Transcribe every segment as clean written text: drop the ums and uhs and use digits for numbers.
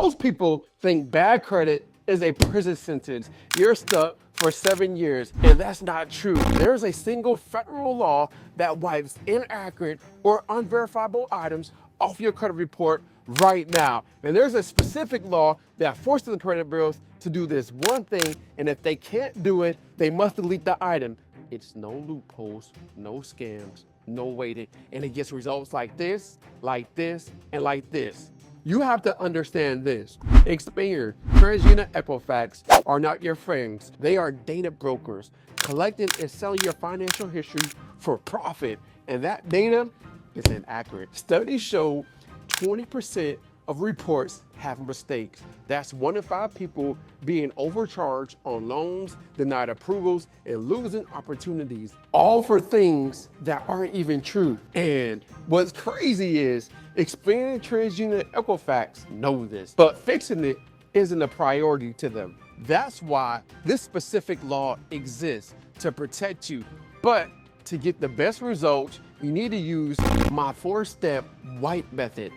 Most people think bad credit is a prison sentence. You're stuck for 7 years, and that's not true. There's a single federal law that wipes inaccurate or unverifiable items off your credit report right now. And there's a specific law that forces the credit bureaus to do this one thing, and if they can't do it, they must delete the item. It's no loopholes, no scams, no waiting, and it gets results like this, and like this. You have to understand this. Experian, TransUnion, Equifax are not your friends. They are data brokers, collecting and selling your financial history for profit. And that data is inaccurate. Studies show 20% of reports have mistakes. That's 1 in 5 people being overcharged on loans, denied approvals, and losing opportunities, all for things that aren't even true. And what's crazy is Experian, TransUnion, and Equifax know this, but fixing it isn't a priority to them. That's why this specific law exists, to protect you. But to get the best results, you need to use my 4-step white method.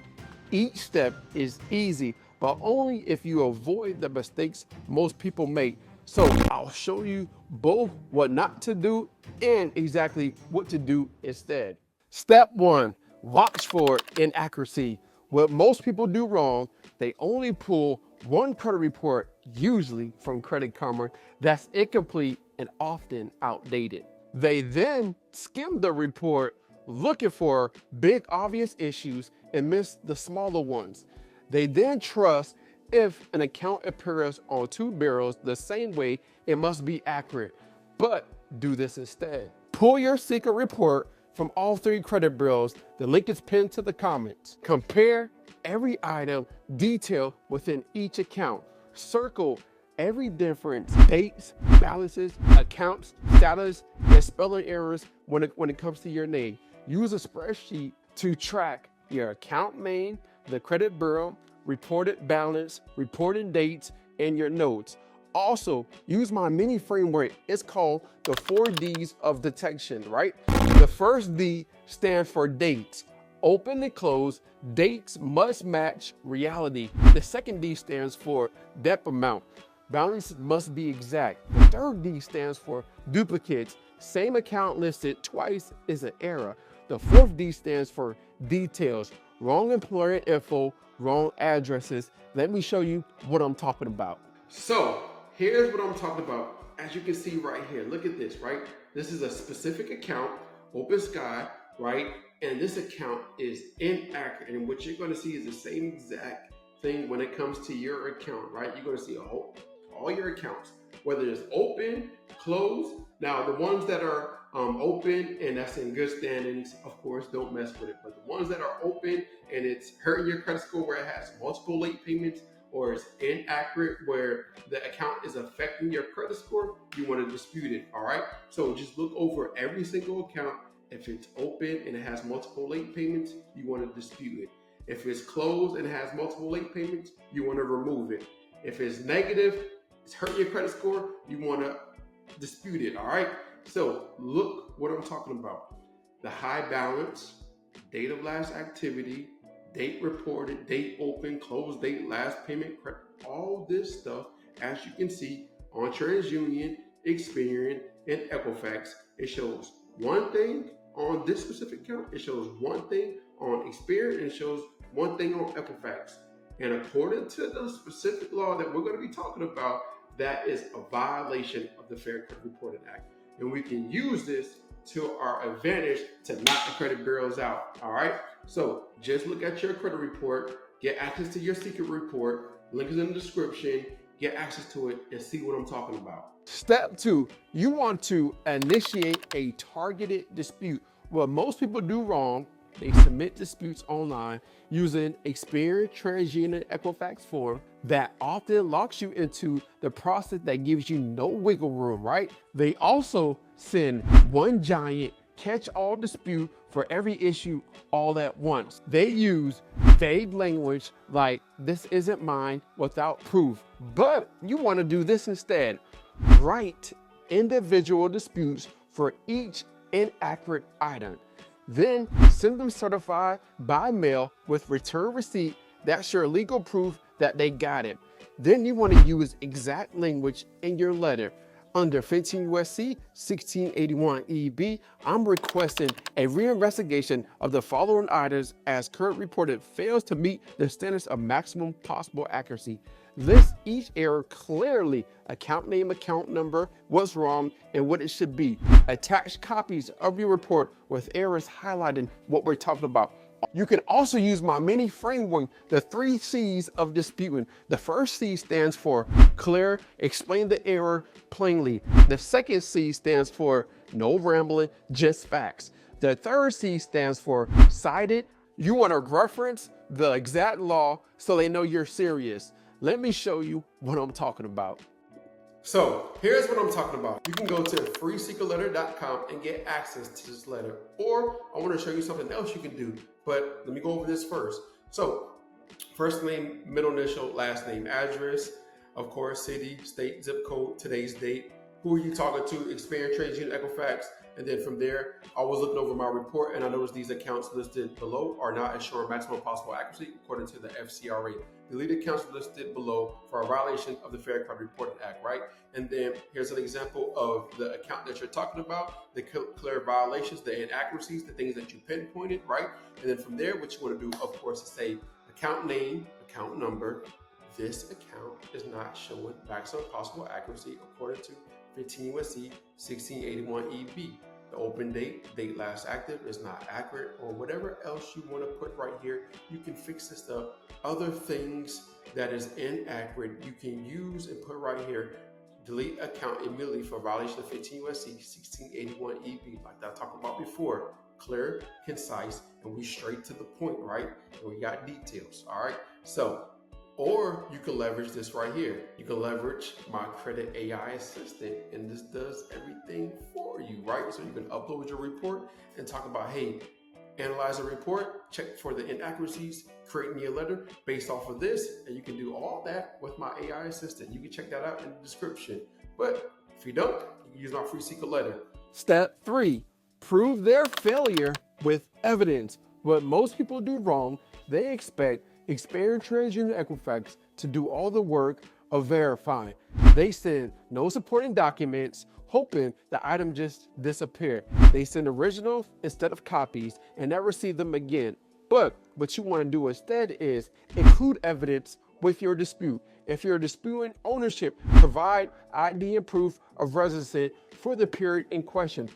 Each step is easy, but only if you avoid the mistakes most people make. So I'll show you both what not to do and exactly what to do instead. Step 1, watch for inaccuracy. What most people do wrong, they only pull one credit report, usually from Credit Karma, that's incomplete and often outdated. They then skim the report looking for big obvious issues and miss the smaller ones. They then trust if an account appears on 2 bureaus the same way, it must be accurate. But do this instead. Pull your secret report from all 3 credit bureaus. The link is pinned to the comments. Compare every item detailed within each account. Circle every difference, dates, balances, accounts, status, and spelling errors when it comes to your name. Use a spreadsheet to track your account name, the credit bureau, reported balance, reporting dates, and your notes. Also, use my mini framework. It's called the 4 Ds of detection, right? The first D stands for dates. Open and close, dates must match reality. The second D stands for debt amount. Balance must be exact. The third D stands for duplicates. Same account listed twice is an error. The fourth D stands for details. Wrong employer info, wrong addresses. Let me show you what I'm talking about. So here's what I'm talking about. As you can see right here, look at this, right? This is a specific account, Open Sky, right? And this account is inaccurate. And what you're going to see is the same exact thing when it comes to your account, right? You're going to see all your accounts, whether it's open, closed. Now, the ones that are open and that's in good standings, of course, don't mess with it. But the ones that are open and it's hurting your credit score, where it has multiple late payments, or it's inaccurate where the account is affecting your credit score, you want to dispute it, all right? So just look over every single account. If it's open and it has multiple late payments, you want to dispute it. If it's closed and it has multiple late payments, you want to remove it. If it's negative, it's hurting your credit score, you want to dispute it, all right? So look what I'm talking about. The high balance, date of last activity, date reported, date open, close date, last payment, credit, all this stuff, as you can see on TransUnion, Experian, and Equifax, it shows one thing on this specific account, it shows one thing on Experian, and it shows one thing on Equifax. And according to the specific law that we're going to be talking about, that is a violation of the Fair Credit Reporting Act. And we can use this to our advantage to knock the credit bureaus out, all right? So just look at your credit report, get access to your secret report, link is in the description, get access to it and see what I'm talking about. Step 2, you want to initiate a targeted dispute. What most people do wrong, they submit disputes online using Experian, TransUnion, Equifax form that often locks you into the process that gives you no wiggle room, right? They also send one giant catch-all dispute for every issue all at once. They use vague language like "this isn't mine" without proof. But you want to do this instead. Write individual disputes for each inaccurate item. Then send them certified by mail with return receipt. That's your legal proof that they got it. Then you want to use exact language in your letter. Under 15 USC 1681 EB, I'm requesting a reinvestigation of the following items as current reported fails to meet the standards of maximum possible accuracy. List each error clearly, account name, account number, what's wrong, and what it should be. Attach copies of your report with errors highlighting what we're talking about. You can also use my mini framework, the 3 C's of disputing. The first C stands for clear, explain the error plainly. The second C stands for no rambling, just facts. The third C stands for cited. You want to reference the exact law so they know you're serious. Let me show you what I'm talking about. So here's what I'm talking about. You can go to freesecretletter.com and get access to this letter. Or I want to show you something else you can do. But let me go over this first. So first name, middle initial, last name, address, of course, city, state, zip code, today's date, who are you talking to, experience, trades, unit, Equifax. And then from there, I was looking over my report and I noticed these accounts listed below are not ensuring maximum possible accuracy according to the FCRA. Delete accounts listed below for a violation of the Fair Credit Reporting Act, right? And then here's an example of the account that you're talking about, the clear violations, the inaccuracies, the things that you pinpointed, right? And then from there, what you want to do, of course, is say account name, account number. This account is not showing maximum possible accuracy according to 15 USC 1681 EB. The open date, date last active is not accurate, or whatever else you want to put right here. You can fix this up. Other things that is inaccurate, you can use and put right here. Delete account immediately for violation of 15 USC 1681 EB, like I talked about before. Clear, concise, and we straight to the point, right? And we got details, all right? So, or you can leverage this right here. You can leverage my credit AI assistant, and this does everything for you, right? So you can upload your report and talk about, hey, analyze a report, check for the inaccuracies, create me a letter based off of this, and you can do all that with my AI assistant. You can check that out in the description. But if you don't, you can use my free secret letter. Step 3, prove their failure with evidence. What most people do wrong, they expect experienced trades union Equifax to do all the work of verifying. They send no supporting documents, hoping the item just disappeared. They send originals instead of copies and never see them again. But what you want to do instead is include evidence with your dispute. If you're disputing ownership, provide ID and proof of residency for the period in question.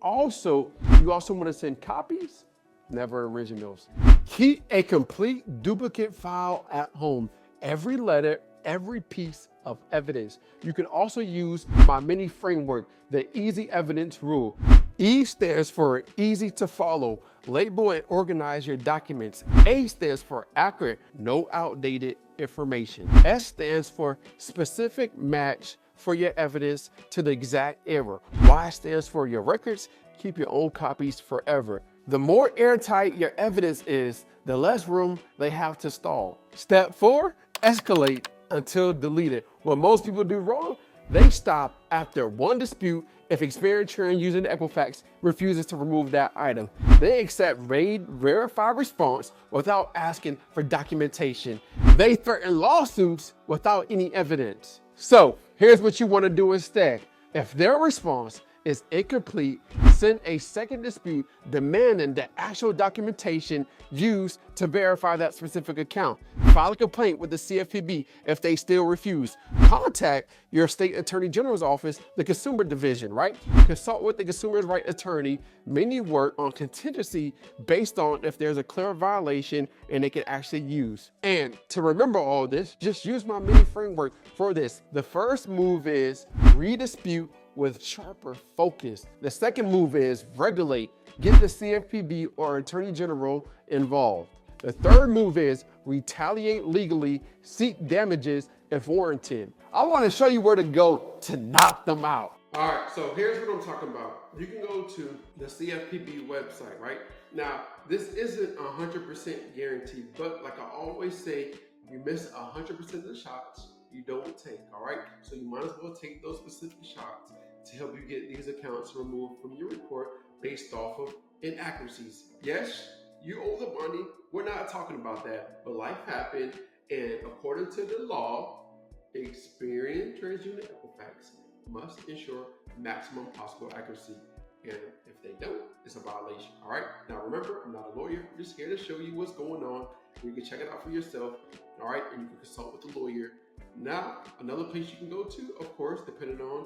Also, you also want to send copies, never originals. Keep a complete duplicate file at home. Every letter, every piece of evidence. You can also use my mini framework, the easy evidence rule. E stands for easy to follow. Label and organize your documents. A stands for accurate, no outdated information. S stands for specific match for your evidence to the exact error. Y stands for your records. Keep your own copies forever. The more airtight your evidence is, the less room they have to stall. Step 4, escalate until deleted. What most people do wrong, they stop after one dispute if experienced trained using Equifax refuses to remove that item. They accept RAID verified response without asking for documentation. They threaten lawsuits without any evidence. So here's what you want to do instead. If their response is incomplete, send a second dispute demanding the actual documentation used to verify that specific account. File a complaint with the CFPB if they still refuse. Contact your state attorney general's office, the consumer division, right? Consult with the consumer's right attorney. Many work on contingency based on if there's a clear violation and they can actually use. And to remember all this, just use my mini framework for this. The first move is redispute with sharper focus. The second move is regulate. Get the CFPB or Attorney General involved. The third move is retaliate legally, seek damages if warranted. I want to show you where to go to knock them out. All right, so here's what I'm talking about. You can go to the CFPB website, right? Now, this isn't 100% guaranteed, but like I always say, you miss 100% of the shots you don't take, all right? So you might as well take those specific shots to help you get these accounts removed from your report based off of inaccuracies. Yes, you owe the money. We're not talking about that, but life happened And according to the law, experienced TransUnion Equifax must ensure maximum possible accuracy. And if they don't, it's a violation. All right. Now remember, I'm not a lawyer. I'm just here to show you what's going on. You can check it out for yourself. All right. And you can consult with the lawyer. Now, another place you can go to, of course, depending on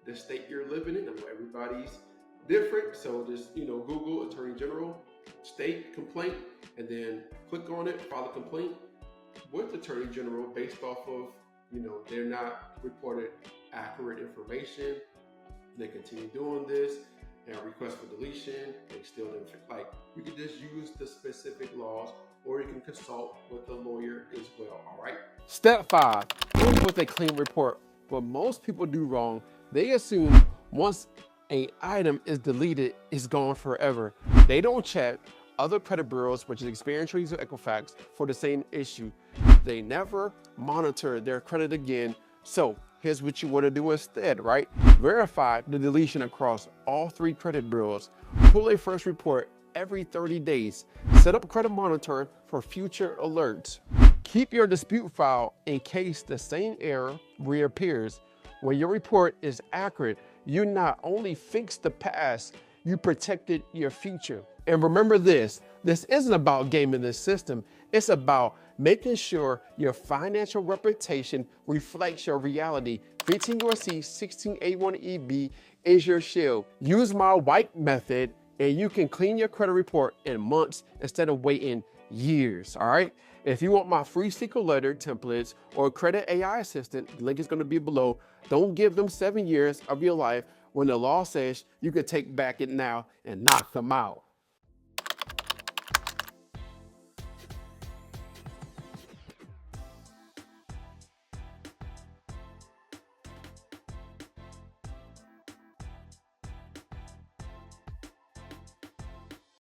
the state you're living in. I know everybody's different. So just, Google Attorney General, state complaint, and then click on it, file a complaint with Attorney General based off of, they're not reported accurate information. They continue doing this and request for deletion. They still didn't fix. Like, you can just use the specific laws, or you can consult with the lawyer as well. All right. Step 5, proof with a clean report. What most people do wrong, they assume once an item is deleted, it's gone forever. They don't check other credit bureaus, which is Experian, Trees, or Equifax, for the same issue. They never monitor their credit again. So here's what you want to do instead, right? Verify the deletion across all 3 credit bureaus. Pull a first report every 30 days. Set up a credit monitor for future alerts. Keep your dispute file in case the same error reappears. When your report is accurate, you not only fix the past, you protected your future. And remember this isn't about gaming the system. It's about making sure your financial reputation reflects your reality. 15 U.S.C. 1681EB is your shield. Use my wipe method and you can clean your credit report in months instead of waiting years, all right? If you want my free secret letter templates or credit AI assistant, the link is gonna be below. Don't give them 7 years of your life when the law says you could take back it now and knock them out.